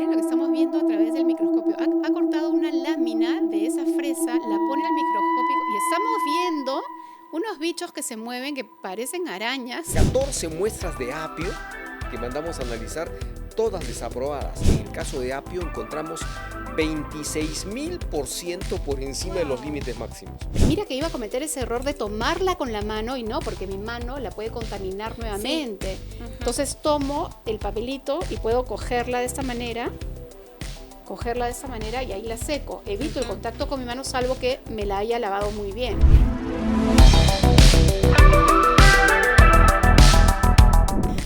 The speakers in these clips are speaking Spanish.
miren lo que estamos viendo a través del microscopio. Ha cortado una lámina de esa fresa, la pone al microscopio y estamos viendo unos bichos que se mueven que parecen arañas. 14 muestras de apio que mandamos a analizar, todas desaprobadas. En el caso de apio encontramos 26.000% por encima de los límites máximos. Mira que iba a cometer ese error de tomarla con la mano y no, porque mi mano la puede contaminar nuevamente. Sí. Entonces tomo el papelito y puedo cogerla de esta manera y ahí la seco. Evito el contacto con mi mano salvo que me la haya lavado muy bien.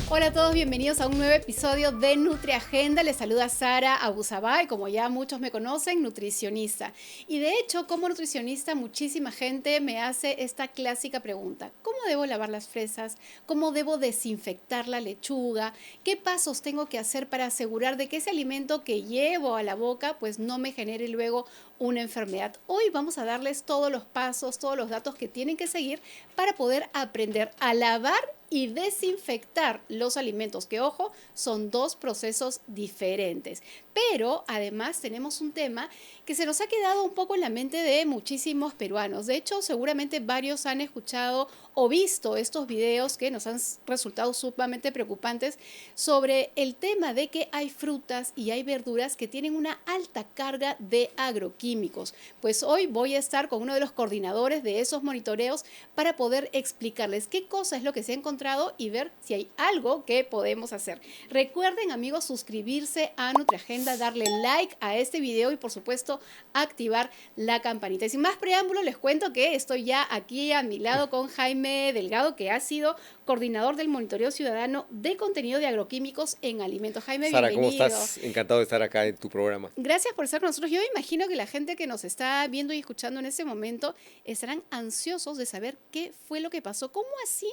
Hola a todos, bienvenidos a un nuevo episodio de NutriAgenda. Les saluda Sara Abusabay, como ya muchos me conocen, nutricionista. Y de hecho, como nutricionista, muchísima gente me hace esta clásica pregunta. ¿Cómo debo lavar las fresas? ¿Cómo debo desinfectar la lechuga? ¿Qué pasos tengo que hacer para asegurar de que ese alimento que llevo a la boca pues no me genere luego una enfermedad? Hoy vamos a darles todos los pasos, todos los datos que tienen que seguir para poder aprender a lavar y desinfectar los alimentos, que ojo, son dos procesos diferentes. Pero además tenemos un tema que se nos ha quedado un poco en la mente de muchísimos peruanos. De hecho, seguramente varios han escuchado o visto estos videos que nos han resultado sumamente preocupantes sobre el tema de que hay frutas y hay verduras que tienen una alta carga de agroquímicos. Pues hoy voy a estar con uno de los coordinadores de esos monitoreos para poder explicarles qué cosa es lo que se ha encontrado y ver si hay algo que podemos hacer. Recuerden, amigos, suscribirse a NutriAgenda, darle like a este video y por supuesto activar la campanita. Y sin más preámbulo, les cuento que estoy ya aquí a mi lado con Jaime Delgado, que ha sido coordinador del monitoreo ciudadano de contenido de agroquímicos en alimentos. Jaime, Sara, bienvenido. ¿cómo estás? Encantado de estar acá en tu programa. Gracias por estar con nosotros. Yo imagino que la gente que nos está viendo y escuchando en este momento estarán ansiosos de saber qué fue lo que pasó. ¿Cómo así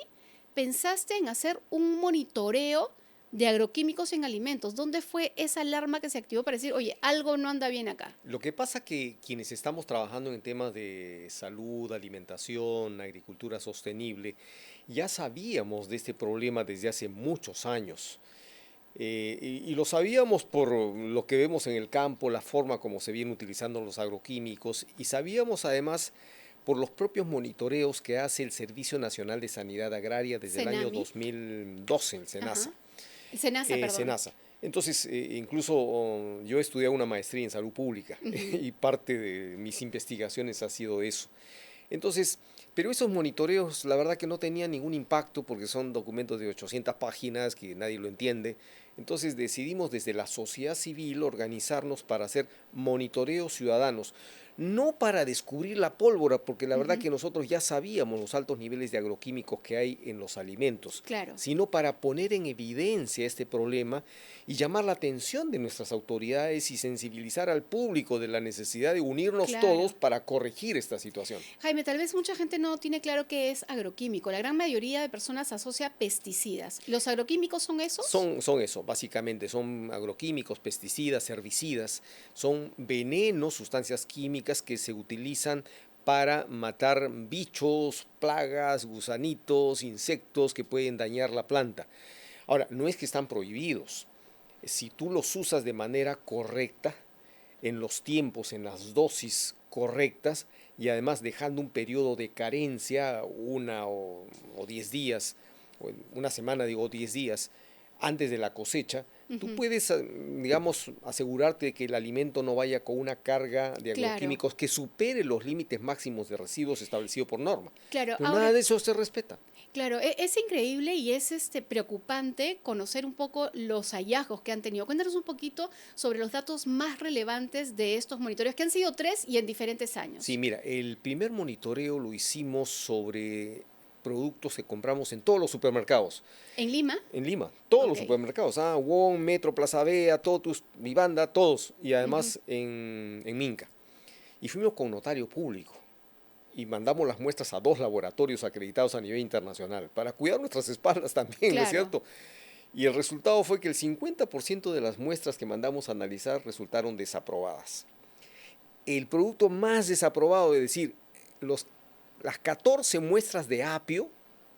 pensaste en hacer un monitoreo de agroquímicos en alimentos? ¿Dónde fue esa alarma que se activó para decir, oye, algo no anda bien acá? Lo que pasa que quienes estamos trabajando en temas de salud, alimentación, agricultura sostenible, ya sabíamos de este problema desde hace muchos años. Y lo sabíamos por lo que vemos en el campo, la forma como se vienen utilizando los agroquímicos, y sabíamos además por los propios monitoreos que hace el Servicio Nacional de Sanidad Agraria desde el año Senami. 2012, el SENASA. Senasa, perdón. SENASA. Entonces, incluso yo he estudiado una maestría en salud pública y parte de mis investigaciones ha sido eso. Entonces, pero esos monitoreos, la verdad que no tenían ningún impacto porque son documentos de 800 páginas que nadie lo entiende. Entonces decidimos desde la sociedad civil organizarnos para hacer monitoreos ciudadanos. No para descubrir la pólvora, porque la verdad que nosotros ya sabíamos los altos niveles de agroquímicos que hay en los alimentos, Claro. sino para poner en evidencia este problema y llamar la atención de nuestras autoridades y sensibilizar al público de la necesidad de unirnos Claro. todos para corregir esta situación. Jaime, tal vez mucha gente no tiene claro qué es agroquímico. La gran mayoría de personas asocia pesticidas. ¿Los agroquímicos son esos? Son eso, básicamente, son agroquímicos, pesticidas, herbicidas, son venenos, sustancias químicas que se utilizan para matar bichos, plagas, gusanitos, insectos que pueden dañar la planta. Ahora, no es que están prohibidos. Si tú los usas de manera correcta, en los tiempos, en las dosis correctas y además dejando un periodo de carencia, 10 días, o una semana, digo 10 días, antes de la cosecha, tú puedes, digamos, asegurarte de que el alimento no vaya con una carga de agroquímicos que supere los límites máximos de residuos establecidos por norma. Claro, Pero ahora, nada de eso se respeta. Claro, es increíble y es preocupante conocer un poco los hallazgos que han tenido. Cuéntanos un poquito sobre los datos más relevantes de estos monitoreos, que han sido 3 y en diferentes años. Sí, mira, el primer monitoreo lo hicimos sobre productos que compramos en todos los supermercados. ¿En Lima? En Lima, todos los supermercados, Wong, Metro, Plaza Vea, Totus, Vivanda, todos, y además en Minca. Y fuimos con notario público y mandamos las muestras a 2 laboratorios acreditados a nivel internacional para cuidar nuestras espaldas también, ¿no es cierto? Y el resultado fue que el 50% de las muestras que mandamos a analizar resultaron desaprobadas. El producto más desaprobado, es decir, las 14 muestras de apio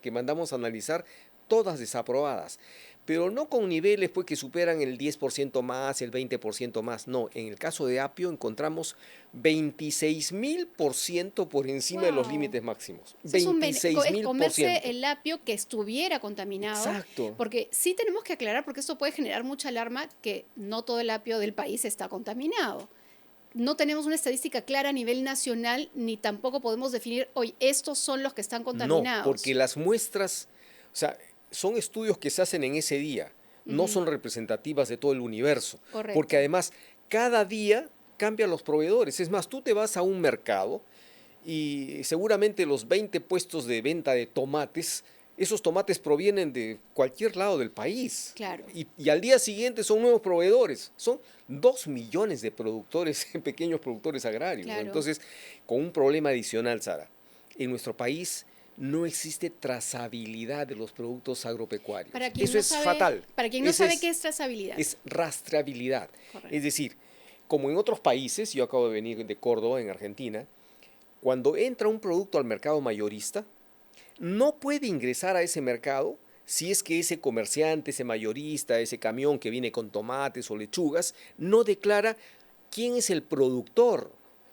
que mandamos a analizar, todas desaprobadas. pero no con niveles pues, que superan el 10% más, el 20% más. No, en el caso de apio encontramos 26.000% por encima de los Wow. límites máximos. Ese es es comerse 26.000%. el apio que estuviera contaminado, Exacto. porque sí tenemos que aclarar, porque esto puede generar mucha alarma, que no todo el apio del país está contaminado. No tenemos una estadística clara a nivel nacional, ni tampoco podemos definir, hoy estos son los que están No, porque contaminados. las muestras, o sea, son estudios que se hacen en ese día, no Ujú, son representativas de todo el universo, porque correcto, además cada día cambian los proveedores. Es más, tú te vas a un mercado y seguramente los 20 puestos de venta de tomates, esos tomates provienen de cualquier lado del país. claro, Y al día siguiente son nuevos proveedores. Son 2 millones de productores, pequeños productores agrarios, ¿no? claro. Entonces, con un problema adicional, Sara, en nuestro país no existe trazabilidad de los productos agropecuarios. Eso es fatal. Para quien no Ese sabe qué es trazabilidad. es rastreabilidad. Es Correcto. decir, como en otros países, yo acabo de venir de Córdoba, en Argentina, cuando entra un producto al mercado mayorista, no puede ingresar a ese mercado si es que ese comerciante, ese mayorista, ese camión que viene con tomates o lechugas, no declara quién es el productor,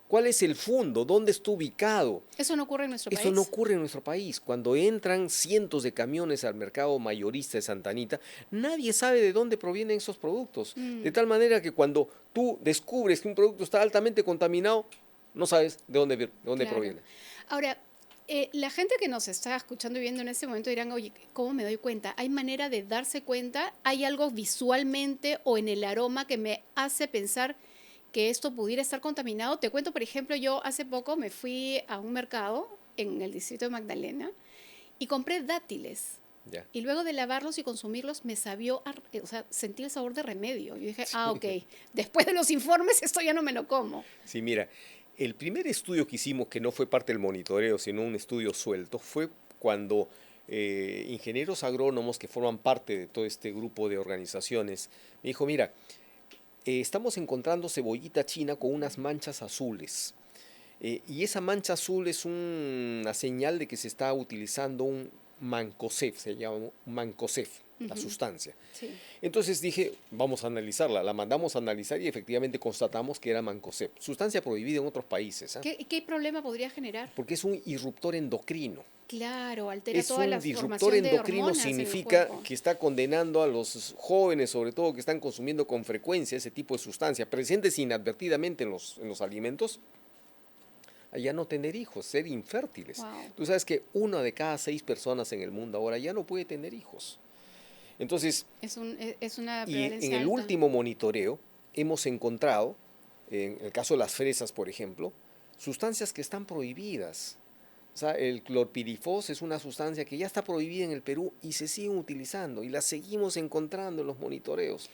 cuál es el fondo, dónde está ubicado. ¿Eso no ocurre en nuestro Eso no país? ocurre en nuestro país. Cuando entran cientos de camiones al mercado mayorista de Santa Anita, nadie sabe de dónde provienen esos productos. De Mm, tal manera que cuando tú descubres que un producto está altamente contaminado, no sabes de dónde claro. proviene. Ahora, la gente que nos está escuchando y viendo en este momento dirán, oye, ¿cómo me doy cuenta? ¿Hay manera de darse cuenta? ¿Hay algo visualmente o en el aroma que me hace pensar que esto pudiera estar contaminado? Te cuento, por ejemplo, yo hace poco me fui a un mercado en el distrito de Magdalena y compré dátiles. Ya. Y luego de lavarlos y consumirlos, me sabió, o sea, sentí el sabor de remedio. Yo dije, ah, Sí. ok, después de los informes esto ya no me lo como. Sí, mira, el primer estudio que hicimos, que no fue parte del monitoreo, sino un estudio suelto, fue cuando ingenieros agrónomos que forman parte de todo este grupo de organizaciones, me dijo, mira, estamos encontrando cebollita china con unas manchas azules. Y esa mancha azul es una señal de que se está utilizando un mancozeb, se llama mancozeb, la Ujú, sustancia. sí. Entonces dije, vamos a analizarla. La mandamos a analizar y efectivamente constatamos que era mancozeb, sustancia prohibida en otros países, ¿ah? ¿Qué problema podría generar? Porque es un irruptor endocrino. Claro, altera Es toda un la disruptor formación de endocrino, hormonas en el significa cuerpo. que está condenando a los jóvenes, sobre todo que están consumiendo con frecuencia ese tipo de sustancia, presentes inadvertidamente en los alimentos, a ya no tener hijos, ser infértiles. Wow. Tú sabes que 1 de cada 6 personas en el mundo ahora ya no puede tener hijos. Entonces, Es una y en prevalencia el alta. último monitoreo hemos encontrado, en el caso de las fresas, por ejemplo, sustancias que están prohibidas. O sea, el clorpirifos es una sustancia que ya está prohibida en el Perú y se siguen utilizando y la seguimos encontrando en los monitoreos.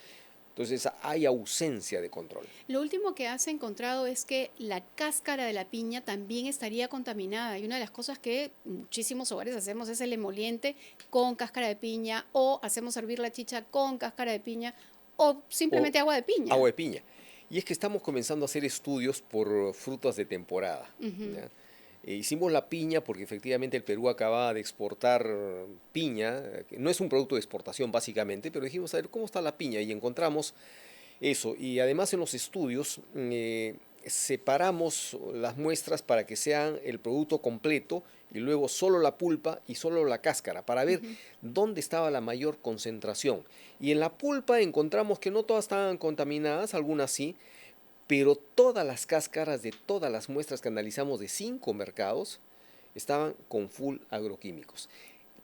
Entonces hay ausencia de control. Lo último que has encontrado es que la cáscara de la piña también estaría contaminada. Y una de las cosas que muchísimos hogares hacemos es el emoliente con cáscara de piña o hacemos hervir la chicha con cáscara de piña o O simplemente agua de agua piña. de piña. Y es que estamos comenzando a hacer estudios por frutas de temporada. Ujú, ¿Ya? Hicimos la piña porque efectivamente el Perú acababa de exportar piña, que no es un producto de exportación básicamente, pero dijimos a ver cómo está la piña y encontramos eso. Y además en los estudios separamos las muestras para que sean el producto completo y luego solo la pulpa y solo la cáscara para ver ujú. dónde estaba la mayor concentración. Y en la pulpa encontramos que no todas estaban contaminadas, algunas sí, pero todas las cáscaras de todas las muestras que analizamos de 5 mercados estaban con full agroquímicos.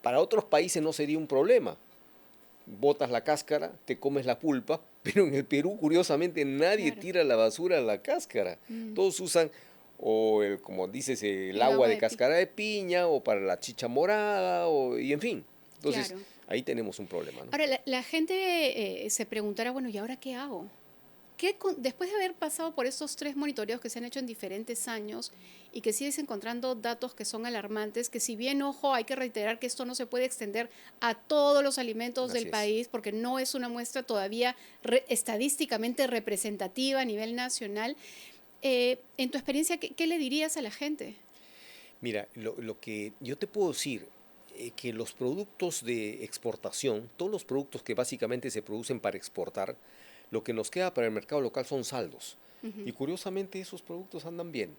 Para otros países no sería un problema. Botas la cáscara, te comes la pulpa, pero en el Perú, curiosamente, nadie Claro. tira la basura a la cáscara. Mm, Todos usan, o el, como dices, el el agua agua de de piña. cáscara de piña, o para la chicha morada, y en fin. Entonces, Claro. ahí tenemos un problema, ¿no? Ahora, la gente se preguntará, bueno, ¿y ahora qué hago? Después de haber pasado por estos 3 monitoreos que se han hecho en diferentes años y que sigues encontrando datos que son alarmantes, que si bien, ojo, hay que reiterar que esto no se puede extender a todos los alimentos del Así es. país porque no es una muestra todavía estadísticamente representativa a nivel nacional. En tu experiencia, ¿qué le dirías a la gente? Mira, lo que yo te puedo decir, que los productos de exportación, todos los productos que básicamente se producen para exportar, lo que nos queda para el mercado local son saldos. Y curiosamente esos productos andan bien.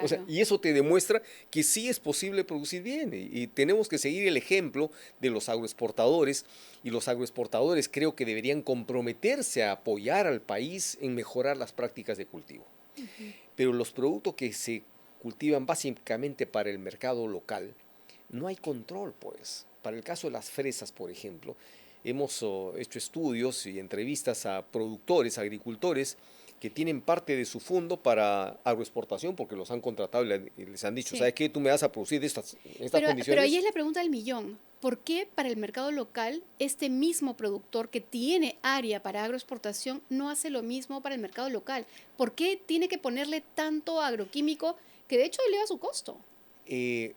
O sea, Claro. y eso te demuestra que sí es posible producir bien y tenemos que seguir el ejemplo de los agroexportadores y los agroexportadores creo que deberían comprometerse a apoyar al país en mejorar las prácticas de cultivo. Ujú. Pero los productos que se cultivan básicamente para el mercado local, no hay control, pues. Para el caso de las fresas, por ejemplo, hemos hecho estudios y entrevistas a productores, agricultores, que tienen parte de su fondo para agroexportación porque los han contratado y les han dicho, Sí. ¿sabes qué? Tú me vas a producir de estas Pero ahí condiciones. es la pregunta del millón. ¿Por qué para el mercado local este mismo productor que tiene área para agroexportación no hace lo mismo para el mercado local? ¿Por qué tiene que ponerle tanto agroquímico que de hecho eleva su costo? Eh,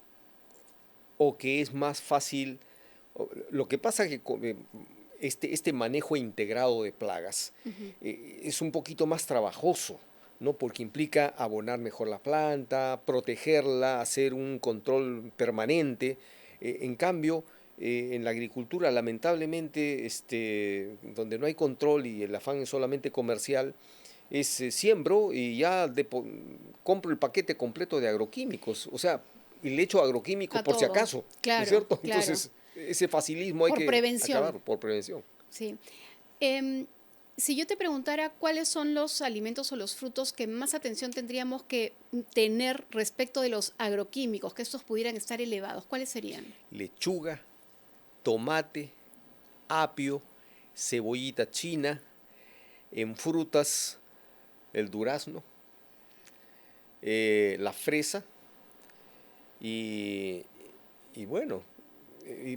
o que es más fácil. Lo que pasa es que este manejo integrado de plagas Ujú. es un poquito más trabajoso, ¿no? Porque implica abonar mejor la planta, protegerla, hacer un control permanente. En cambio, en la agricultura, lamentablemente, donde no hay control y el afán es solamente comercial, es siembro y ya compro el paquete completo de agroquímicos. O sea, y le echo agroquímicos A por si todo. acaso, ¿no es Claro, cierto? claro. Entonces, ese facilismo hay Por que prevención. acabarlo por prevención. Sí. Em, si yo te preguntara cuáles son los alimentos o los frutos que más atención tendríamos que tener respecto de los agroquímicos, que estos pudieran estar elevados, ¿cuáles serían? Lechuga, tomate, apio, cebollita china, en frutas, el durazno, la fresa y, y bueno,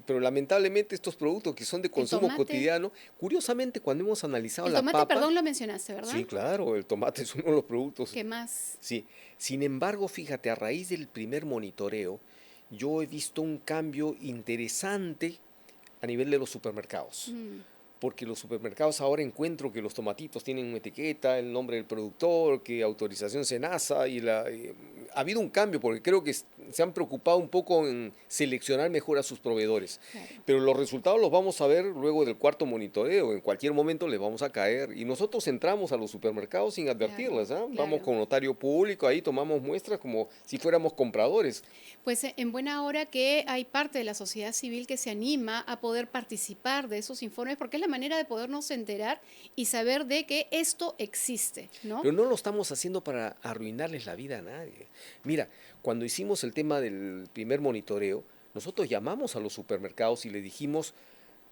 pero lamentablemente estos productos que son de El consumo tomate. cotidiano, curiosamente cuando hemos analizado El la tomate, papa, perdón, lo mencionaste, sí, ¿verdad? claro, el tomate es uno de los productos. ¿Qué más? Sí, sin embargo, fíjate, a raíz del primer monitoreo, yo he visto un cambio interesante a nivel de los supermercados. Mm, Porque los supermercados ahora encuentro que los tomatitos tienen una etiqueta, el nombre del productor, que autorización SENASA ha habido un cambio porque creo que se han preocupado un poco en seleccionar mejor a sus proveedores. claro, Pero los resultados los vamos a ver luego del cuarto monitoreo, en cualquier momento les vamos a caer y nosotros entramos a los supermercados sin claro, advertirles, ¿ah? Vamos claro. con notario público, ahí tomamos muestras como si fuéramos compradores. Pues en buena hora que hay parte de la sociedad civil que se anima a poder participar de esos informes, porque es la manera de podernos enterar y saber de que esto existe, ¿no? Pero no lo estamos haciendo para arruinarles la vida a nadie. Mira, cuando hicimos el tema del primer monitoreo, nosotros llamamos a los supermercados y les dijimos,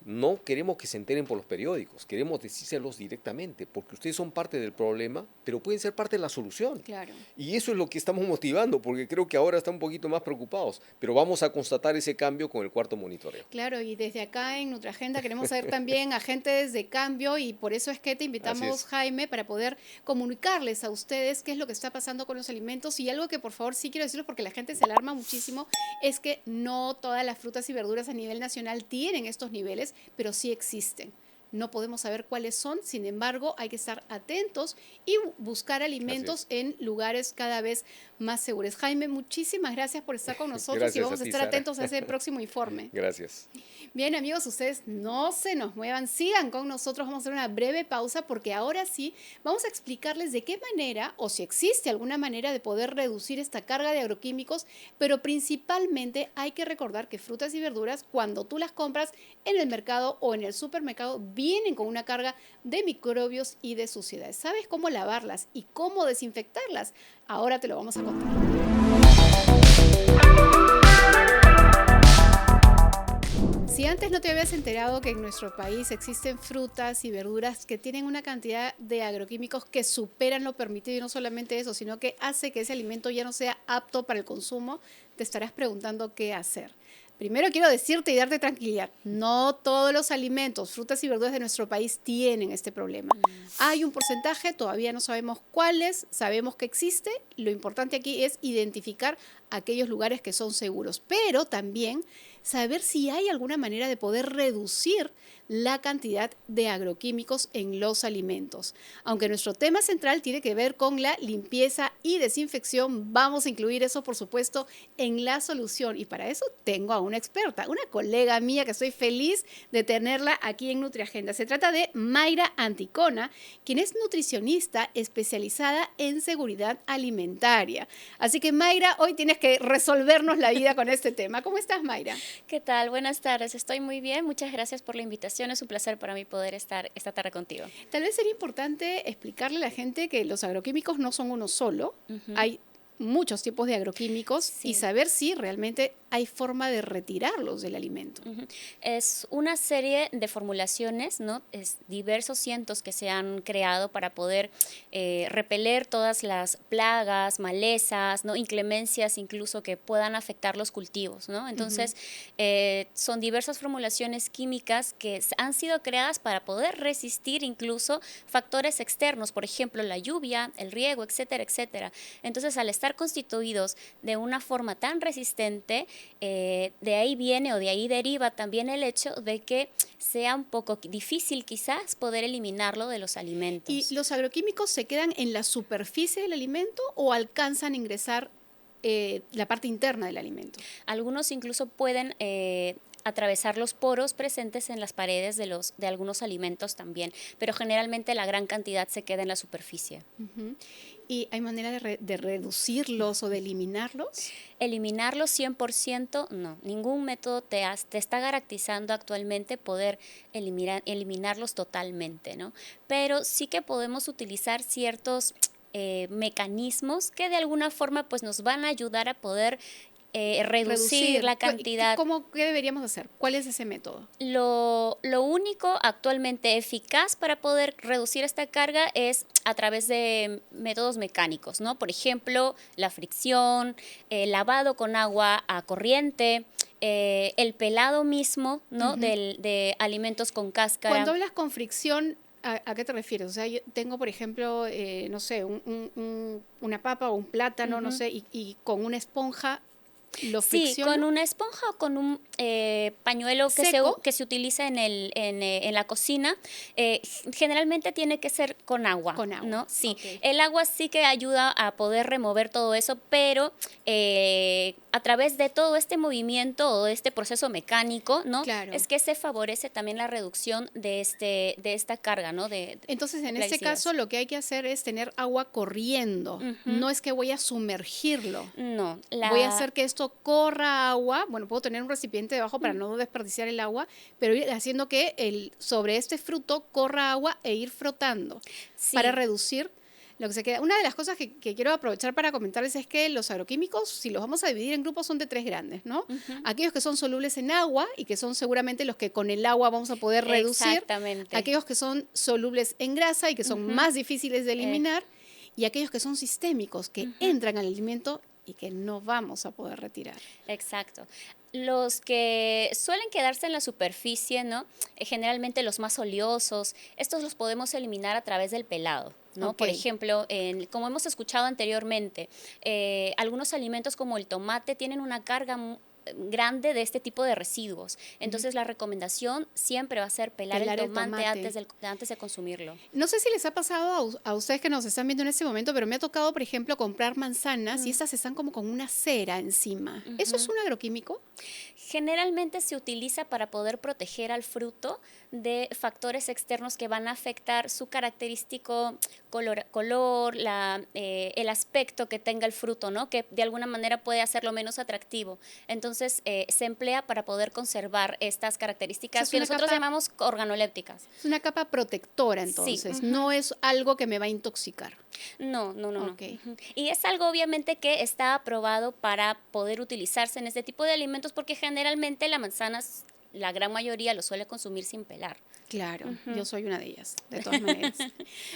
no queremos que se enteren por los periódicos, queremos decírselos directamente, porque ustedes son parte del problema, pero pueden ser parte de la solución. Claro. Y eso es lo que estamos motivando, porque creo que ahora están un poquito más preocupados, pero vamos a constatar ese cambio con el cuarto monitoreo. Claro, y desde acá en Nutragenda queremos ser también agentes de cambio y por eso es que te Así invitamos, es. Jaime, para poder comunicarles a ustedes qué es lo que está pasando con los alimentos y algo que por favor sí quiero decirlo porque la gente se alarma muchísimo, es que no todas las frutas y verduras a nivel nacional tienen estos niveles, pero sí existen. No podemos saber cuáles son, sin embargo, hay que estar atentos y buscar Así alimentos es. en lugares cada vez más seguros. Jaime, muchísimas gracias por estar con nosotros y Gracias a vamos a ti, estar Sara. atentos a ese próximo informe. Gracias. Bien, amigos, ustedes no se nos muevan, sigan con nosotros, vamos a hacer una breve pausa porque ahora sí vamos a explicarles de qué manera o si existe alguna manera de poder reducir esta carga de agroquímicos, pero principalmente hay que recordar que frutas y verduras, cuando tú las compras en el mercado o en el supermercado, vienen con una carga de microbios y de suciedades. ¿Sabes cómo lavarlas y cómo desinfectarlas? Ahora te lo vamos a contar. Si antes no te habías enterado que en nuestro país existen frutas y verduras que tienen una cantidad de agroquímicos que superan lo permitido y no solamente eso, sino que hace que ese alimento ya no sea apto para el consumo, te estarás preguntando qué hacer. Primero quiero decirte y darte tranquilidad, no todos los alimentos, frutas y verduras de nuestro país tienen este problema. Hay un porcentaje, todavía no sabemos cuáles, sabemos que existe. Lo importante aquí es identificar aquellos lugares que son seguros, pero también saber si hay alguna manera de poder reducir la cantidad de agroquímicos en los alimentos. Aunque nuestro tema central tiene que ver con la limpieza y desinfección, vamos a incluir eso, por supuesto, en la solución. Y para eso tengo a una experta, una colega mía que estoy feliz de tenerla aquí en NutriAgenda. Se trata de Mayra Anticona, quien es nutricionista especializada en seguridad alimentaria. Así que, Mayra, hoy tienes que resolvernos la vida con este tema. ¿Cómo estás, Mayra? ¿Qué tal? Buenas tardes. Estoy muy bien. Muchas gracias por la invitación. Es un placer para mí poder estar esta tarde contigo. Tal vez sería importante explicarle a la gente que los agroquímicos no son uno solo. Hay muchos tipos de agroquímicos y saber si realmente hay forma de retirarlos del alimento. Es una serie de formulaciones, ¿no? Es diversos cientos que se han creado para poder repeler todas las plagas, malezas, ¿no? Inclemencias incluso que puedan afectar los cultivos, ¿no? Entonces, son diversas formulaciones químicas que han sido creadas para poder resistir incluso factores externos, por ejemplo, la lluvia, el riego, etcétera, etcétera. Entonces, al estar constituidos de una forma tan resistente, de ahí viene o de ahí deriva también el hecho de que sea un poco difícil quizás poder eliminarlo de los alimentos. ¿Y los agroquímicos se quedan en la superficie del alimento o alcanzan a ingresar la parte interna del alimento? Algunos incluso pueden atravesar los poros presentes en las paredes de algunos alimentos también, pero generalmente la gran cantidad se queda en la superficie. ¿Y hay manera de reducirlos o de eliminarlos? Eliminarlos 100%, no. Ningún método te está garantizando actualmente poder eliminarlos totalmente, ¿no? Pero sí que podemos utilizar ciertos mecanismos que de alguna forma pues, nos van a ayudar a poder reducir la cantidad. ¿Qué deberíamos hacer? ¿Cuál es ese método? Lo único actualmente eficaz para poder reducir esta carga es a través de métodos mecánicos, ¿no? Por ejemplo, la fricción, el lavado con agua a corriente, el pelado mismo, ¿no? De alimentos con cáscara. Cuando hablas con fricción, ¿a qué te refieres? O sea, yo tengo, por ejemplo, no sé, una papa o un plátano, no sé, y con una esponja. Sí, con una esponja o con un pañuelo que se utiliza en la cocina. Generalmente tiene que ser con agua. Con agua, ¿no? Sí, okay. El agua sí que ayuda a poder remover todo eso, pero a través de todo este movimiento o este proceso mecánico, ¿no? Claro. Es que se favorece también la reducción de esta carga, ¿no? Entonces, en este caso, lo que hay que hacer es tener agua corriendo. No es que voy a sumergirlo. No. Voy a hacer que esto corra agua. Bueno, puedo tener un recipiente debajo para no desperdiciar el agua, pero ir haciendo que sobre este fruto corra agua e ir frotando para reducir lo que se queda. Una de las cosas que quiero aprovechar para comentarles es que los agroquímicos, si los vamos a dividir en grupos, son de 3 grandes, ¿no? Aquellos que son solubles en agua y que son seguramente los que con el agua vamos a poder reducir. Exactamente. Aquellos que son solubles en grasa y que son más difíciles de eliminar. Y aquellos que son sistémicos, que entran al alimento y que no vamos a poder retirar. Exacto. Los que suelen quedarse en la superficie, ¿no? Generalmente los más oleosos, estos los podemos eliminar a través del pelado, ¿no? Okay. Por ejemplo, como hemos escuchado anteriormente, algunos alimentos como el tomate tienen una carga grande de este tipo de residuos. Entonces, la recomendación siempre va a ser pelar el tomate. Antes de consumirlo. No sé si les ha pasado a ustedes que nos están viendo en este momento, pero me ha tocado, por ejemplo, comprar manzanas y estas están como con una cera encima. ¿Eso es un agroquímico? Generalmente se utiliza para poder proteger al fruto de factores externos que van a afectar su característico color, el aspecto que tenga el fruto, ¿no? Que de alguna manera puede hacerlo menos atractivo. Entonces, se emplea para poder conservar estas características que nosotros llamamos organolépticas. Es una capa protectora, entonces. Sí. No es algo que me va a intoxicar. No. Okay. Y es algo obviamente que está aprobado para poder utilizarse en este tipo de alimentos porque generalmente la manzana, la gran mayoría lo suele consumir sin pelar. Claro, yo soy una de ellas, de todas maneras.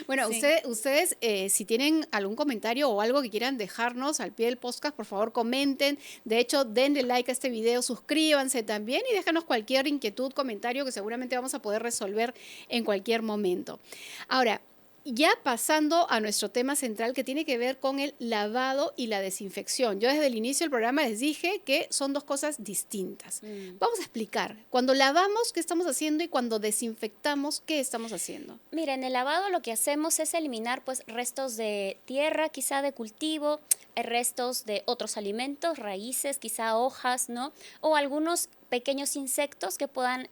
Bueno, Sí. ustedes si tienen algún comentario o algo que quieran dejarnos al pie del podcast, por favor comenten. De hecho, denle like a este video, suscríbanse también y déjanos cualquier inquietud, comentario que seguramente vamos a poder resolver en cualquier momento. Ahora, ya pasando a nuestro tema central que tiene que ver con el lavado y la desinfección. Yo desde el inicio del programa les dije que son dos cosas distintas. Vamos a explicar. Cuando lavamos, ¿qué estamos haciendo? Y cuando desinfectamos, ¿qué estamos haciendo? Mira, en el lavado lo que hacemos es eliminar pues restos de tierra, quizá de cultivo, restos de otros alimentos, raíces, quizá hojas, ¿no? O algunos pequeños insectos que puedan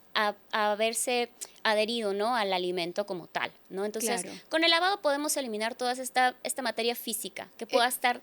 haberse adherido, ¿no?, al alimento como tal, ¿no? Entonces, Claro. con el lavado podemos eliminar toda esta materia física que pueda estar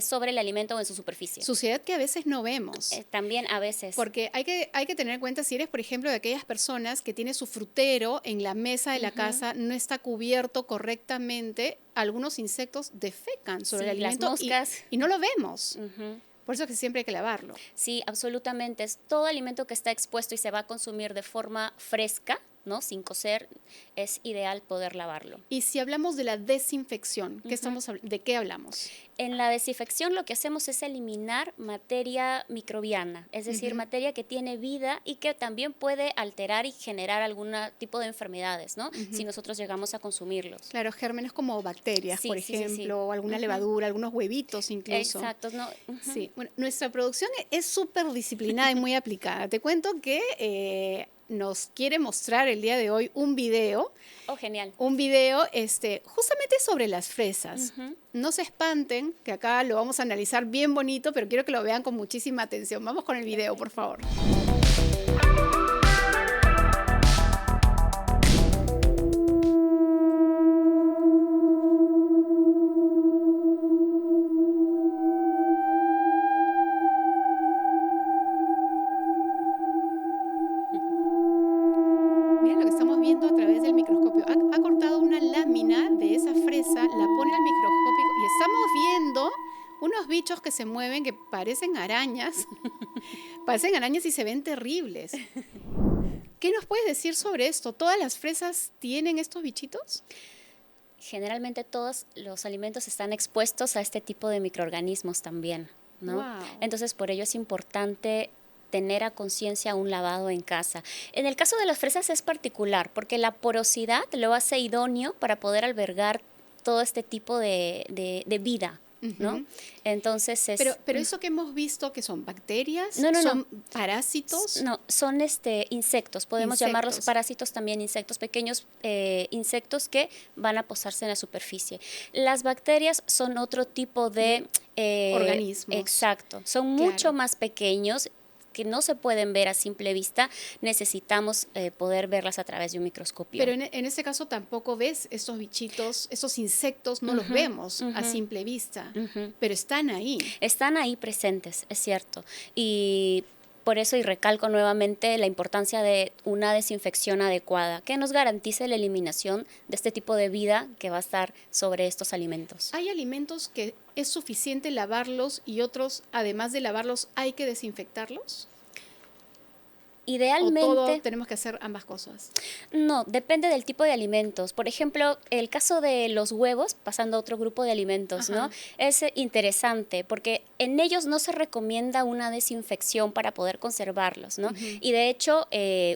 sobre el alimento o en su superficie. Suciedad que a veces no vemos. También a veces. Porque hay que tener en cuenta si eres, por ejemplo, de aquellas personas que tiene su frutero en la mesa de la casa, no está cubierto correctamente, algunos insectos defecan sobre el las alimento moscas. y no lo vemos. Ujú. Por eso es que siempre hay que lavarlo. Sí, absolutamente. Es todo alimento que está expuesto y se va a consumir de forma fresca, ¿no?, sin cocer, es ideal poder lavarlo. Y si hablamos de la desinfección, ¿de qué hablamos? En la desinfección lo que hacemos es eliminar materia microbiana, es decir, materia que tiene vida y que también puede alterar y generar algún tipo de enfermedades, ¿no?, si nosotros llegamos a consumirlos. Claro, gérmenes como bacterias, Sí, por sí, sí, ejemplo, sí. o alguna levadura, algunos huevitos incluso. Exacto, ¿no? Sí, bueno, nuestra producción es súper disciplinada y muy aplicada. Te cuento que nos quiere mostrar el día de hoy un video Genial. Justamente sobre las fresas. No se espanten, que acá lo vamos a analizar bien bonito, pero quiero que lo vean con muchísima atención. Vamos con el video, por favor. Miren lo que estamos viendo a través del microscopio. Ha cortado una lámina de esa fresa, la pone al microscopio y estamos viendo unos bichos que se mueven que parecen arañas. Parecen arañas y se ven terribles. ¿Qué nos puedes decir sobre esto? ¿Todas las fresas tienen estos bichitos? Generalmente todos los alimentos están expuestos a este tipo de microorganismos también, ¿no? Wow. Entonces, por ello es importante tener a conciencia un lavado en casa. En el caso de las fresas es particular, porque la porosidad lo hace idóneo para poder albergar todo este tipo de vida, ¿no? Entonces es... Pero eso que hemos visto, que son bacterias, No. son parásitos. No, son insectos, podemos llamarlos parásitos también, insectos, pequeños insectos que van a posarse en la superficie. Las bacterias son otro tipo de... organismos. Exacto, son mucho más pequeños, que no se pueden ver a simple vista, necesitamos poder verlas a través de un microscopio. Pero en este caso tampoco ves estos bichitos, esos insectos, no los vemos a simple vista, pero están ahí. Están ahí presentes, es cierto. Y por eso, y recalco nuevamente la importancia de una desinfección adecuada, que nos garantice la eliminación de este tipo de vida que va a estar sobre estos alimentos. ¿Hay alimentos que es suficiente lavarlos y otros, además de lavarlos, hay que desinfectarlos? Idealmente, ¿O todo tenemos que hacer ambas cosas? No, depende del tipo de alimentos. Por ejemplo, el caso de los huevos, pasando a otro grupo de alimentos, ¿no? Es interesante porque en ellos no se recomienda una desinfección para poder conservarlos, ¿no? Y de hecho,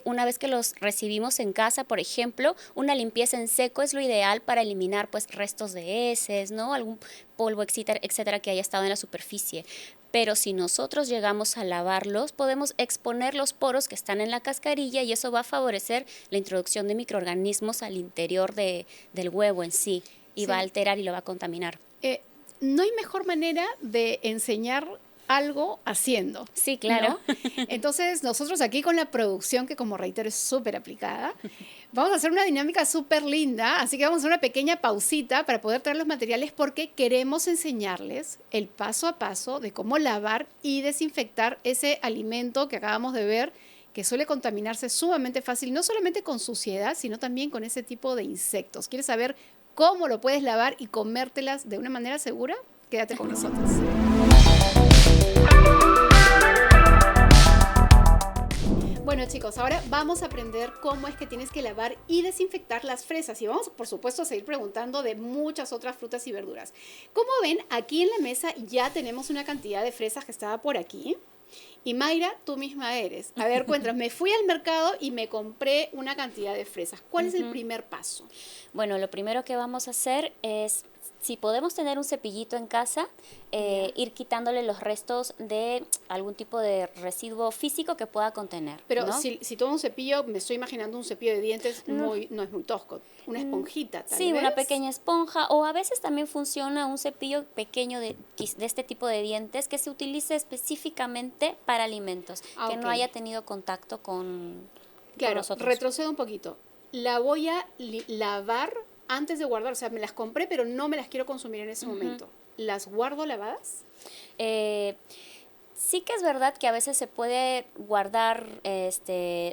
una vez que los recibimos en casa, por ejemplo, una limpieza en seco es lo ideal para eliminar pues restos de heces, ¿no? Algún polvo, etcétera, que haya estado en la superficie. Pero si nosotros llegamos a lavarlos, podemos exponer los poros que están en la cascarilla y eso va a favorecer la introducción de microorganismos al interior del huevo en sí y va a alterar y lo va a contaminar. No hay mejor manera de enseñar algo haciendo. Sí, claro. ¿No? Entonces, nosotros aquí con la producción, que como reitero es súper aplicada, vamos a hacer una dinámica súper linda, así que vamos a hacer una pequeña pausita para poder traer los materiales porque queremos enseñarles el paso a paso de cómo lavar y desinfectar ese alimento que acabamos de ver, que suele contaminarse sumamente fácil, no solamente con suciedad, sino también con ese tipo de insectos. ¿Quieres saber cómo lo puedes lavar y comértelas de una manera segura? Quédate con nosotros. Bueno, chicos, ahora vamos a aprender cómo es que tienes que lavar y desinfectar las fresas. Y vamos, por supuesto, a seguir preguntando de muchas otras frutas y verduras. Como ven, aquí en la mesa ya tenemos una cantidad de fresas que estaba por aquí. Y Mayra, tú misma eres. A ver, cuéntame, me fui al mercado y me compré una cantidad de fresas. ¿Cuál es el primer paso? Bueno, lo primero que vamos a hacer es, si podemos tener un cepillito en casa, ir quitándole los restos de algún tipo de residuo físico que pueda contener. Pero ¿no? si tomo un cepillo, me estoy imaginando un cepillo de dientes, no es muy tosco. Una esponjita, tal Sí, vez. una pequeña esponja, o a veces también funciona un cepillo pequeño de este tipo de dientes que se utilice específicamente para alimentos, que no ok. haya tenido contacto con Claro, nosotros. retrocedo un poquito. La voy a lavar antes de guardar. O sea, me las compré, pero no me las quiero consumir en ese momento. ¿Las guardo lavadas? Sí que es verdad que a veces se puede guardar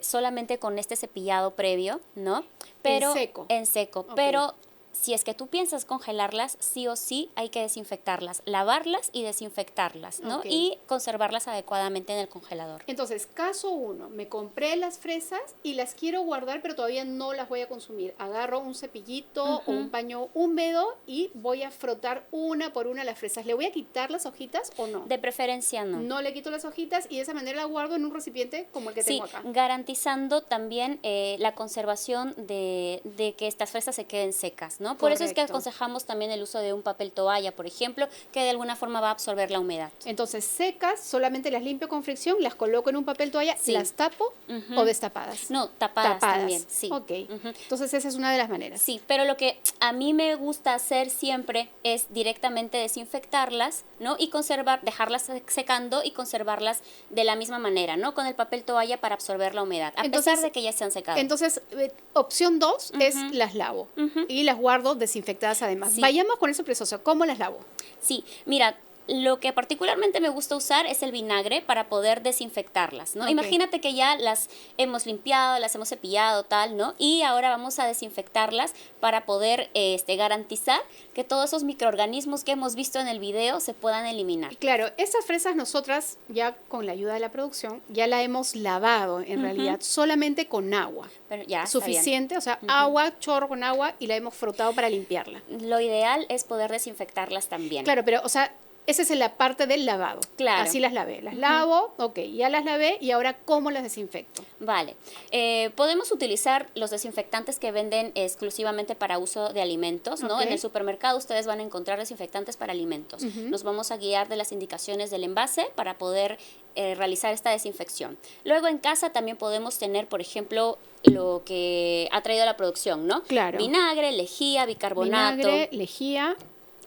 solamente con este cepillado previo, ¿no? Pero En seco. Ok. Pero si es que tú piensas congelarlas, sí o sí hay que desinfectarlas, lavarlas y desinfectarlas, ¿no? Ok. Y conservarlas adecuadamente en el congelador. Entonces, caso 1, me compré las fresas y las quiero guardar, pero todavía no las voy a consumir. Agarro un cepillito o un paño húmedo y voy a frotar una por una las fresas. ¿Le voy a quitar las hojitas o no? De preferencia no. No le quito las hojitas y de esa manera la guardo en un recipiente como el que tengo acá. Garantizando también la conservación de que estas fresas se queden secas, ¿no? Por eso es que Correcto. aconsejamos también el uso de un papel toalla, por ejemplo, que de alguna forma va a absorber la humedad. Entonces, secas, solamente las limpio con fricción, las coloco en un papel toalla, Sí. las tapo o destapadas. No, tapadas también, sí. Ok. Entonces, esa es una de las maneras. Sí, pero lo que a mí me gusta hacer siempre es directamente desinfectarlas, ¿no? Y dejarlas secando y conservarlas de la misma manera, ¿no? Con el papel toalla para absorber la humedad, a pesar de que ya se han secado. Entonces, opción 2 es las lavo y las guardo desinfectadas además. Sí. Vayamos con eso proceso. ¿Cómo las lavo? Sí, mira, lo que particularmente me gusta usar es el vinagre para poder desinfectarlas, ¿no? Ok. Imagínate que ya las hemos limpiado, las hemos cepillado, tal, ¿no? Y ahora vamos a desinfectarlas para poder garantizar que todos esos microorganismos que hemos visto en el video se puedan eliminar. Claro, estas fresas nosotras, ya con la ayuda de la producción, ya la hemos lavado en realidad solamente con agua. Pero ya está bien. Suficiente, o sea, agua, chorro con agua y la hemos frotado para limpiarla. Lo ideal es poder desinfectarlas también. Claro, pero, o sea, esa es la parte del lavado. Claro. Así las lavé. Las lavo, ok, ya las lavé y ahora, ¿cómo las desinfecto? Vale. Podemos utilizar los desinfectantes que venden exclusivamente para uso de alimentos, ¿no? Ok. En el supermercado ustedes van a encontrar desinfectantes para alimentos. Nos vamos a guiar de las indicaciones del envase para poder realizar esta desinfección. Luego en casa también podemos tener, por ejemplo, lo que ha traído la producción, ¿no? Claro. Vinagre, lejía, bicarbonato. Vinagre, lejía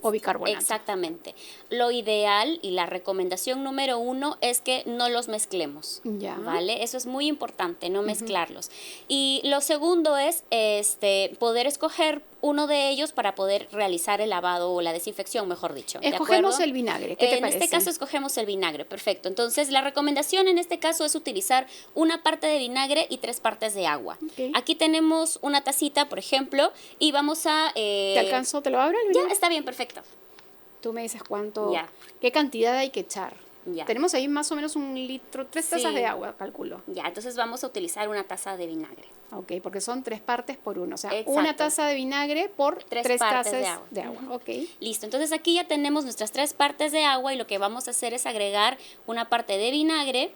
o bicarbonato. Exactamente. Lo ideal y la recomendación número 1 es que no los mezclemos. Ya. ¿Vale? Eso es muy importante, no mezclarlos. Y lo segundo es poder escoger uno de ellos para poder realizar el lavado o la desinfección, mejor dicho. ¿De Escogemos acuerdo? el vinagre, ¿qué te En parece? este caso escogemos el vinagre, perfecto. Entonces la recomendación en este caso es utilizar una parte de vinagre y 3 partes de agua. Ok. Aquí tenemos una tacita, por ejemplo, y vamos a... ¿Te alcanzo? ¿Te lo abro el Ya, vinagre? está bien, perfecto. Tú me dices cuánto, Ya. qué cantidad hay que echar. Ya. Tenemos ahí más o menos 1 litro, 3 tazas Sí. de agua, calculo. Ya, entonces vamos a utilizar una taza de vinagre. Ok, porque son 3 partes por 1. O sea, Exacto. una taza de vinagre por 3 3 partes tazas de agua. Ok. Listo, entonces aquí ya tenemos nuestras 3 partes de agua y lo que vamos a hacer es agregar una parte de vinagre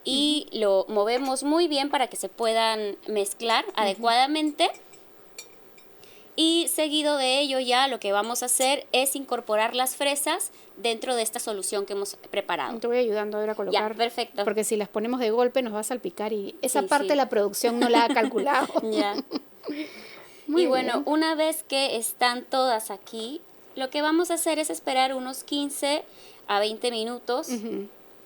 y lo movemos muy bien para que se puedan mezclar adecuadamente. Y seguido de ello ya lo que vamos a hacer es incorporar las fresas dentro de esta solución que hemos preparado. Te voy ayudando ahora a colocar. Ya, perfecto. Porque si las ponemos de golpe nos va a salpicar y esa Sí, parte sí. de la producción no la ha calculado. Ya. Muy Y bueno, bien. una vez que están todas aquí, lo que vamos a hacer es esperar unos 15 a 20 minutos.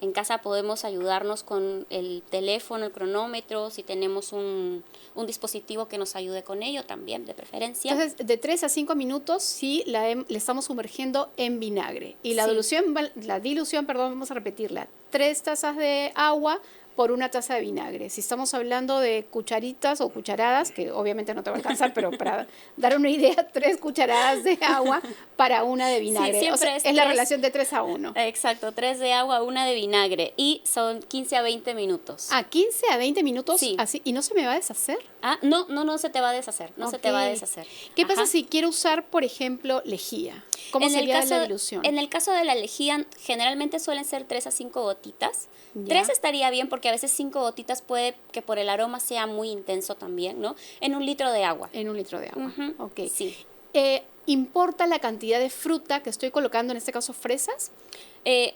En casa podemos ayudarnos con el teléfono, el cronómetro, si tenemos un dispositivo que nos ayude con ello también, de preferencia. Entonces, de 3 a 5 minutos sí le estamos sumergiendo en vinagre. Y la Sí. dilución, vamos a repetirla. 3 tazas de agua por 1 taza de vinagre. Si estamos hablando de cucharitas o cucharadas, que obviamente no te va a alcanzar, pero para dar una idea, 3 cucharadas de agua para una de vinagre. siempre O sea, es es la tres. relación de 3 a 1. Exacto, 3 de agua, 1 de vinagre y son 15 a 20 minutos. A 15 a 20 minutos, Sí. así, y no se me va a deshacer. No se te va a deshacer, no se te va a Ok. deshacer. ¿Qué pasa Ajá. si quiero usar, por ejemplo, lejía? ¿Cómo En el sería caso, la dilución? En el caso de la lejía, generalmente suelen ser 3 a 5 gotitas. Ya. 3 estaría bien porque a veces 5 gotitas puede que por el aroma sea muy intenso también, ¿no? En 1 litro de agua. En 1 litro de agua. Ujú, Ok. sí. ¿Importa la cantidad de fruta que estoy colocando, en este caso fresas?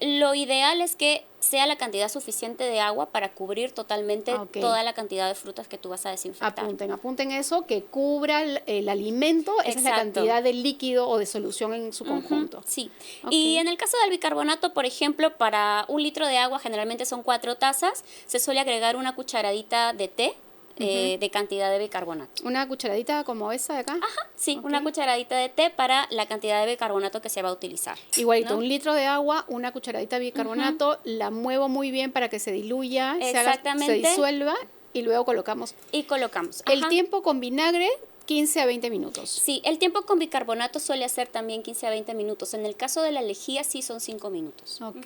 Lo ideal es que sea la cantidad suficiente de agua para cubrir totalmente Ok. toda la cantidad de frutas que tú vas a desinfectar. Apunten eso, que cubra el alimento, esa es la Exacto. cantidad de líquido o de solución en su conjunto. Ujú, sí. Ok. Y en el caso del bicarbonato, por ejemplo, para 1 litro de agua, generalmente son 4 tazas, se suele agregar una cucharadita de té de cantidad de bicarbonato. Una cucharadita como esa de acá. Sí, Ok. una cucharadita de té para la cantidad de bicarbonato que se va a utilizar. Igualito, ¿no? 1 litro de agua, una cucharadita de bicarbonato, la muevo muy bien para que se diluya, se Exactamente. disuelva y luego colocamos. Y colocamos. El Ajá. tiempo con vinagre, 15 a 20 minutos. Sí, el tiempo con bicarbonato suele ser también 15 a 20 minutos. En el caso de la lejía sí son 5 minutos. Ok.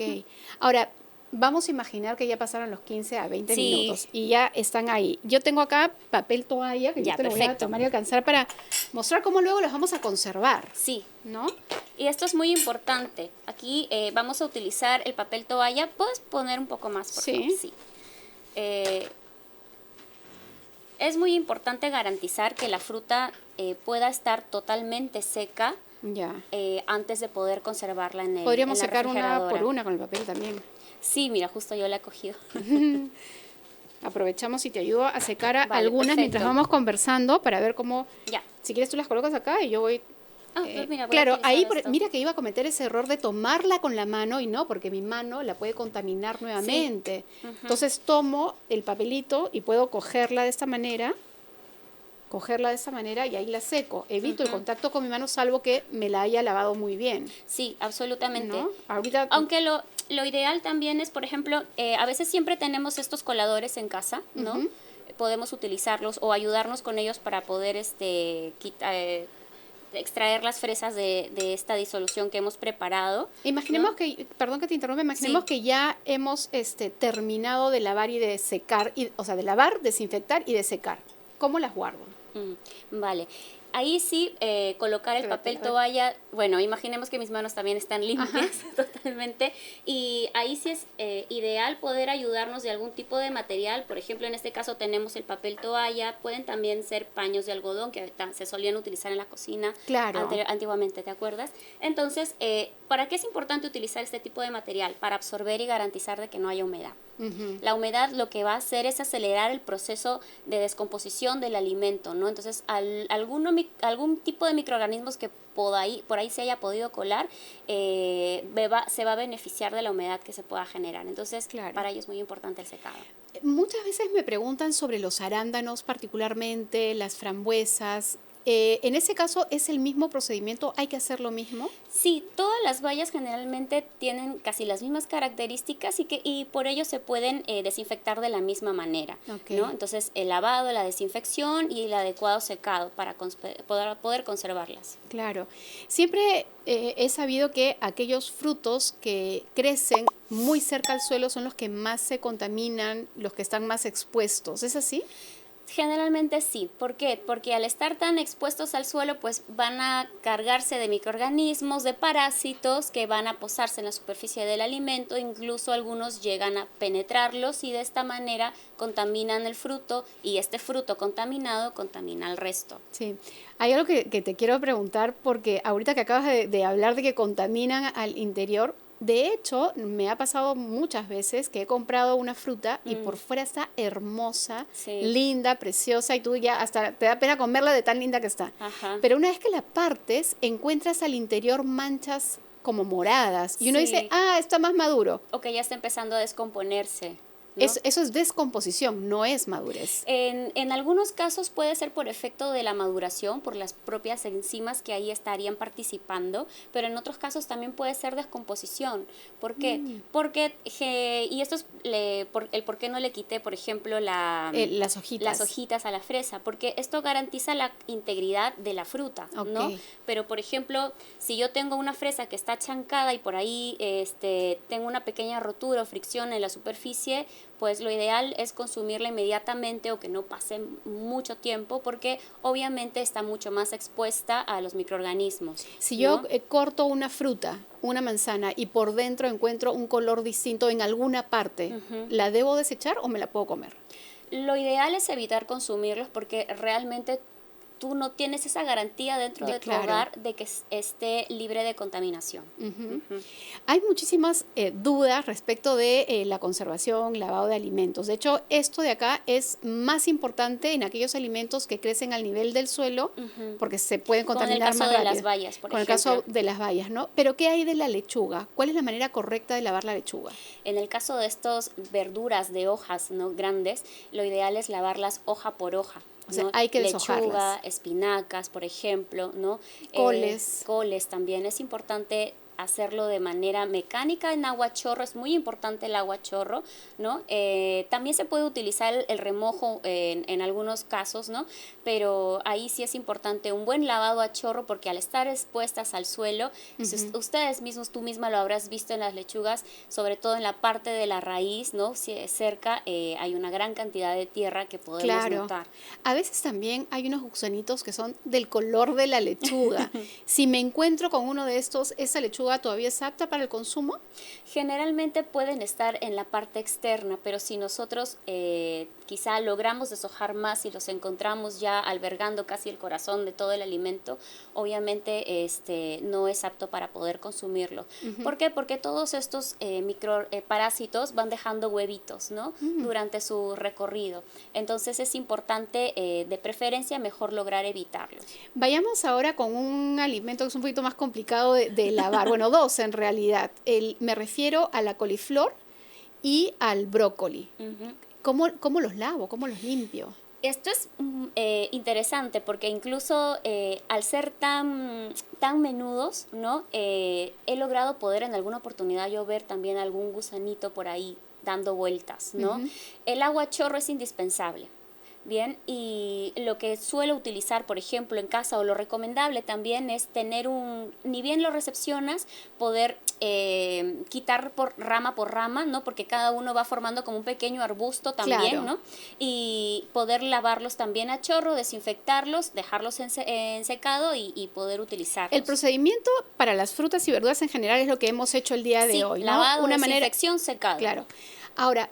Ahora, vamos a imaginar que ya pasaron los 15 a 20 Sí. minutos y ya están ahí. Yo tengo acá papel toalla, que Ya, yo te lo voy a perfecto. tomar y alcanzar para mostrar cómo luego los vamos a conservar, Sí, ¿no? y esto es muy importante. Aquí vamos a utilizar el papel toalla. ¿Puedes poner un poco más, por Sí. favor? Sí. Es muy importante garantizar que la fruta pueda estar totalmente seca Ya. antes de poder conservarla en Podríamos en la secar una refrigeradora. por una con el papel también. Sí, mira, justo yo la he cogido. Aprovechamos y te ayudo a secar Vale, algunas mientras perfecto. vamos conversando para ver cómo, Ya. si quieres tú las colocas acá y yo voy. Pues mira, voy a Claro, utilizar ahí esto. mira que iba a cometer ese error de tomarla con la mano y no, porque mi mano la puede contaminar nuevamente. Entonces tomo el papelito y puedo cogerla de esta manera y ahí la seco. Evito el contacto con mi mano salvo que me la haya lavado muy bien, Sí, absolutamente. ¿no? Ahorita, Aunque lo ideal también es, por ejemplo, a veces siempre tenemos estos coladores en casa, ¿no? Ujú. Podemos utilizarlos o ayudarnos con ellos para poder extraer las fresas de esta disolución que hemos preparado. imaginemos que, perdón que te interrumpa, imaginemos Sí. que ya hemos terminado de lavar y de secar, o sea, de lavar, desinfectar y de secar. ¿Cómo las guardo? Vale. Ahí sí, colocar el Espérate, papel a ver. toalla, bueno, imaginemos que mis manos también están limpias totalmente, y ahí sí es ideal poder ayudarnos de algún tipo de material. Por ejemplo, en este caso tenemos el papel toalla, pueden también ser paños de algodón que se solían utilizar en la cocina Claro. antiguamente, ¿te acuerdas? Entonces, ¿para qué es importante utilizar este tipo de material? Para absorber y garantizar de que no haya humedad. Ujú. La humedad lo que va a hacer es acelerar el proceso de descomposición del alimento, ¿no? Entonces, algún tipo de microorganismos que por ahí se haya podido colar, se va a beneficiar de la humedad que se pueda generar. Entonces, Claro. para ello es muy importante el secado. Muchas veces me preguntan sobre los arándanos, particularmente las frambuesas. En ese caso, ¿es el mismo procedimiento? ¿Hay que hacer lo mismo? Sí, todas las bayas generalmente tienen casi las mismas características y por ello se pueden desinfectar de la misma manera, Ok. ¿no? Entonces, el lavado, la desinfección y el adecuado secado para poder conservarlas. Claro. Siempre he sabido que aquellos frutos que crecen muy cerca al suelo son los que más se contaminan, los que están más expuestos. ¿Es así? Generalmente sí. ¿Por qué? Porque al estar tan expuestos al suelo, pues van a cargarse de microorganismos, de parásitos que van a posarse en la superficie del alimento, incluso algunos llegan a penetrarlos y de esta manera contaminan el fruto y este fruto contaminado contamina al resto. Sí. Hay algo que te quiero preguntar porque ahorita que acabas de hablar de que contaminan al interior, de hecho, me ha pasado muchas veces que he comprado una fruta y por fuera está hermosa, Sí. linda, preciosa y tú ya hasta te da pena comerla de tan linda que está. Ajá. Pero una vez que la partes, encuentras al interior manchas como moradas y uno Sí. dice, está más maduro. O que ya está empezando a descomponerse. ¿no? Eso es descomposición, no es madurez. En algunos casos puede ser por efecto de la maduración, por las propias enzimas que ahí estarían participando, pero en otros casos también puede ser descomposición. ¿Por qué? Porque, y esto es el por qué no le quité, por ejemplo, las hojitas a la fresa, porque esto garantiza la integridad de la fruta, ¿no? Pero, por ejemplo, si yo tengo una fresa que está chancada y por ahí tengo una pequeña rotura o fricción en la superficie, pues lo ideal es consumirla inmediatamente o que no pase mucho tiempo, porque obviamente está mucho más expuesta a los microorganismos. Si ¿no? yo corto una fruta, una manzana, y por dentro encuentro un color distinto en alguna parte, ¿la debo desechar o me la puedo comer? Lo ideal es evitar consumirlos porque realmente tú no tienes esa garantía dentro de tu hogar de que esté libre de contaminación. Hay muchísimas dudas respecto de la conservación, lavado de alimentos. De hecho, esto de acá es más importante en aquellos alimentos que crecen al nivel del suelo, porque se pueden contaminar más rápido. Con el caso de las bayas, por ejemplo. Con el caso de las bayas, ¿no? Pero ¿qué hay de la lechuga? ¿Cuál es la manera correcta de lavar la lechuga? En el caso de estas verduras de hojas, ¿no?, grandes, lo ideal es lavarlas hoja por hoja. O sea, hay que deshojarlas. Lechuga, espinacas, por ejemplo, ¿no? Coles. Coles también. Es importante hacerlo de manera mecánica en agua chorro, es muy importante el agua chorro, ¿no? También se puede utilizar el remojo en algunos casos, ¿no? Pero ahí sí es importante un buen lavado a chorro, porque al estar expuestas al suelo, ustedes mismos, tú misma lo habrás visto en las lechugas, sobre todo en la parte de la raíz, ¿no? Cerca hay una gran cantidad de tierra que podemos notar. A veces también hay unos gusanitos que son del color de la lechuga. Si me encuentro con uno de estos, ¿esa lechuga todavía es apta para el consumo? Generalmente pueden estar en la parte externa, pero si nosotros quizá logramos deshojar más y los encontramos ya albergando casi el corazón de todo el alimento, obviamente no es apto para poder consumirlo. ¿Por qué? Porque todos estos parásitos van dejando huevitos, ¿no? Durante su recorrido. Entonces es importante, de preferencia, mejor lograr evitarlos. Vayamos ahora con un alimento que es un poquito más complicado de lavar. Bueno, dos en realidad. Me refiero a la coliflor y al brócoli. ¿Cómo los lavo? ¿Cómo los limpio? Esto es interesante porque incluso al ser tan menudos, ¿no? He logrado poder en alguna oportunidad yo ver también algún gusanito por ahí dando vueltas, ¿no? El agua a chorro es indispensable. Bien, y lo que suelo utilizar, por ejemplo, en casa, o lo recomendable también, es tener ni bien lo recepcionas, poder quitar por rama, ¿no? Porque cada uno va formando como un pequeño arbusto también, ¿no? Y poder lavarlos también a chorro, desinfectarlos, dejarlos en secado y poder utilizarlos. El procedimiento para las frutas y verduras en general es lo que hemos hecho el día de hoy, ¿no? Lavado, desinfección, secado. Claro. Ahora,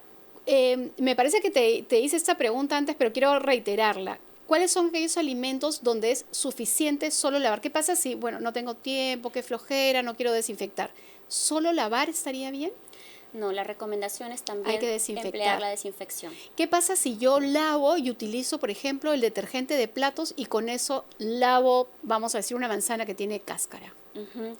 me parece que te hice esta pregunta antes, pero quiero reiterarla. ¿Cuáles son aquellos alimentos donde es suficiente solo lavar? ¿Qué pasa si, bueno, no tengo tiempo, qué flojera, no quiero desinfectar? ¿Solo lavar estaría bien? No, la recomendación es también hay que desinfectar. Emplear la desinfección. ¿Qué pasa si yo lavo y utilizo, por ejemplo, el detergente de platos y con eso lavo, vamos a decir, una manzana que tiene cáscara?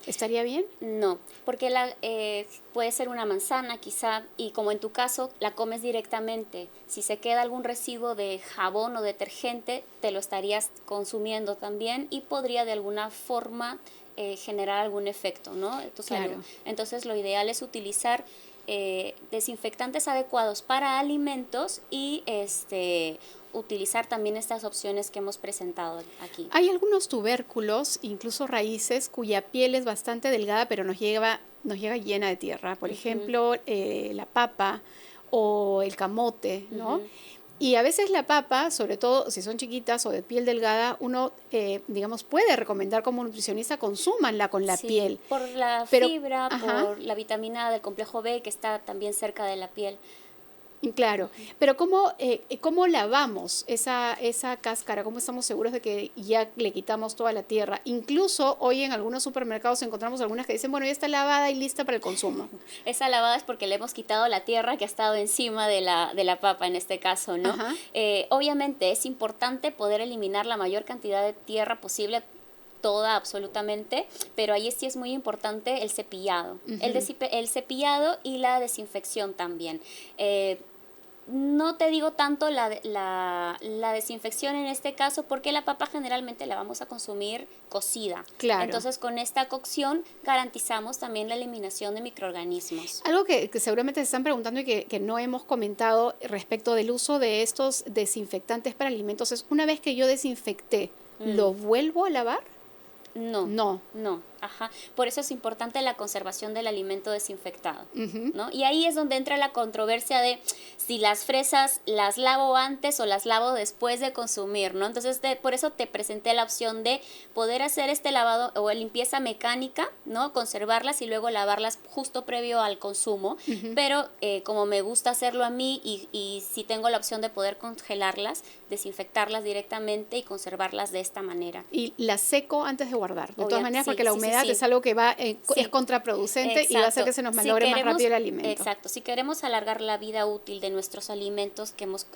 ¿Estaría bien? No, porque puede ser una manzana quizá, y como en tu caso la comes directamente. Si se queda algún residuo de jabón o detergente, te lo estarías consumiendo también y podría de alguna forma generar algún efecto, ¿no? Tu salud. Claro. Entonces lo ideal es utilizar desinfectantes adecuados para alimentos y utilizar también estas opciones que hemos presentado aquí. Hay algunos tubérculos, incluso raíces, cuya piel es bastante delgada, pero nos llega llena de tierra. Por ejemplo, la papa o el camote, ¿no? Y a veces la papa, sobre todo si son chiquitas o de piel delgada, uno, digamos, puede recomendar como nutricionista consúmanla con la piel. Por la fibra, por la vitamina A del complejo B que está también cerca de la piel. Claro, pero ¿cómo lavamos esa cáscara? ¿Cómo estamos seguros de que ya le quitamos toda la tierra? Incluso hoy en algunos supermercados encontramos algunas que dicen, bueno, ya está lavada y lista para el consumo. Esa lavada es porque le hemos quitado la tierra que ha estado encima de la papa en este caso, ¿no? Obviamente es importante poder eliminar la mayor cantidad de tierra posible, toda absolutamente, pero ahí sí es muy importante el cepillado, el cepillado y la desinfección también. no te digo tanto la desinfección en este caso, porque la papa generalmente la vamos a consumir cocida. Claro. Entonces, con esta cocción garantizamos también la eliminación de microorganismos. Algo que seguramente se están preguntando y que no hemos comentado respecto del uso de estos desinfectantes para alimentos es, una vez que yo desinfecté, ¿lo vuelvo a lavar? No. No. No, ajá. Por eso es importante la conservación del alimento desinfectado, Ujú. ¿no? Y ahí es donde entra la controversia de si las fresas las lavo antes o las lavo después de consumir, ¿no? Entonces, por eso te presenté la opción de poder hacer este lavado o limpieza mecánica, ¿no? Conservarlas y luego lavarlas justo previo al consumo, pero como me gusta hacerlo a mí y si tengo la opción de poder congelarlas, desinfectarlas directamente y conservarlas de esta manera. Y las seco antes de guardar, de todas Obvio, maneras, sí, porque la sí, humedad sí. es algo que va Sí. es contraproducente y va a hacer que se nos Si malogre más queremos- rápido el alimento. Exacto, si queremos alargar la vida útil de nuestros alimentos que hemos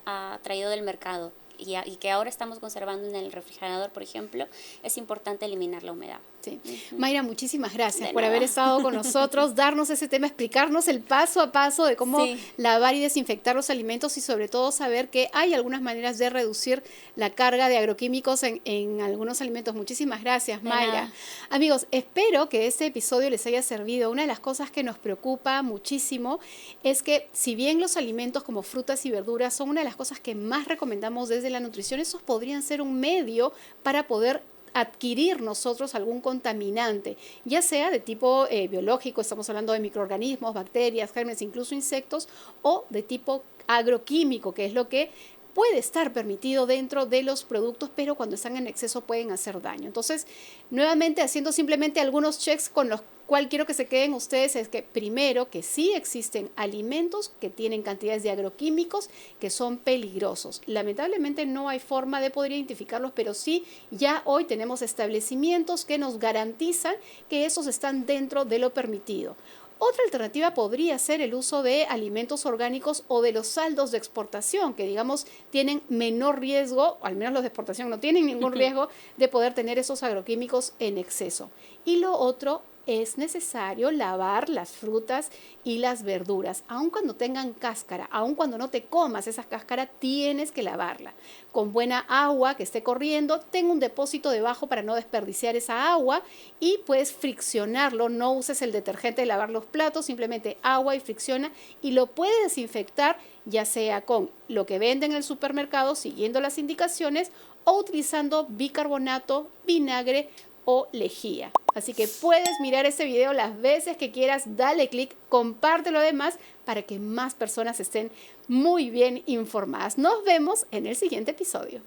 traído del mercado y que ahora estamos conservando en el refrigerador, por ejemplo, es importante eliminar la humedad. Sí. Mayra, muchísimas gracias De por nada. haber estado con nosotros, darnos ese tema, explicarnos el paso a paso de cómo Sí. lavar y desinfectar los alimentos y sobre todo saber que hay algunas maneras de reducir la carga de agroquímicos en algunos alimentos. Muchísimas gracias, De Mayra. nada. Amigos, espero que este episodio les haya servido. Una de las cosas que nos preocupa muchísimo es que si bien los alimentos como frutas y verduras son una de las cosas que más recomendamos desde la nutrición, esos podrían ser un medio para poder adquirir nosotros algún contaminante, ya sea de tipo biológico, estamos hablando de microorganismos, bacterias, gérmenes, incluso insectos, o de tipo agroquímico, que es lo que puede estar permitido dentro de los productos, pero cuando están en exceso pueden hacer daño. Entonces, nuevamente haciendo simplemente algunos checks con los cuales quiero que se queden ustedes es que primero que sí existen alimentos que tienen cantidades de agroquímicos que son peligrosos. Lamentablemente no hay forma de poder identificarlos, pero sí ya hoy tenemos establecimientos que nos garantizan que esos están dentro de lo permitido. Otra alternativa podría ser el uso de alimentos orgánicos o de los saldos de exportación, que digamos tienen menor riesgo, o al menos los de exportación no tienen ningún riesgo de poder tener esos agroquímicos en exceso. Y lo otro, es necesario lavar las frutas y las verduras, aun cuando tengan cáscara, aun cuando no te comas esa cáscara, tienes que lavarla con buena agua que esté corriendo. Ten un depósito debajo para no desperdiciar esa agua y puedes friccionarlo. No uses el detergente de lavar los platos, simplemente agua y fricciona y lo puedes desinfectar ya sea con lo que venden en el supermercado siguiendo las indicaciones o utilizando bicarbonato, vinagre o lejía. Así que puedes mirar este video las veces que quieras, dale click, compártelo además para que más personas estén muy bien informadas. Nos vemos en el siguiente episodio.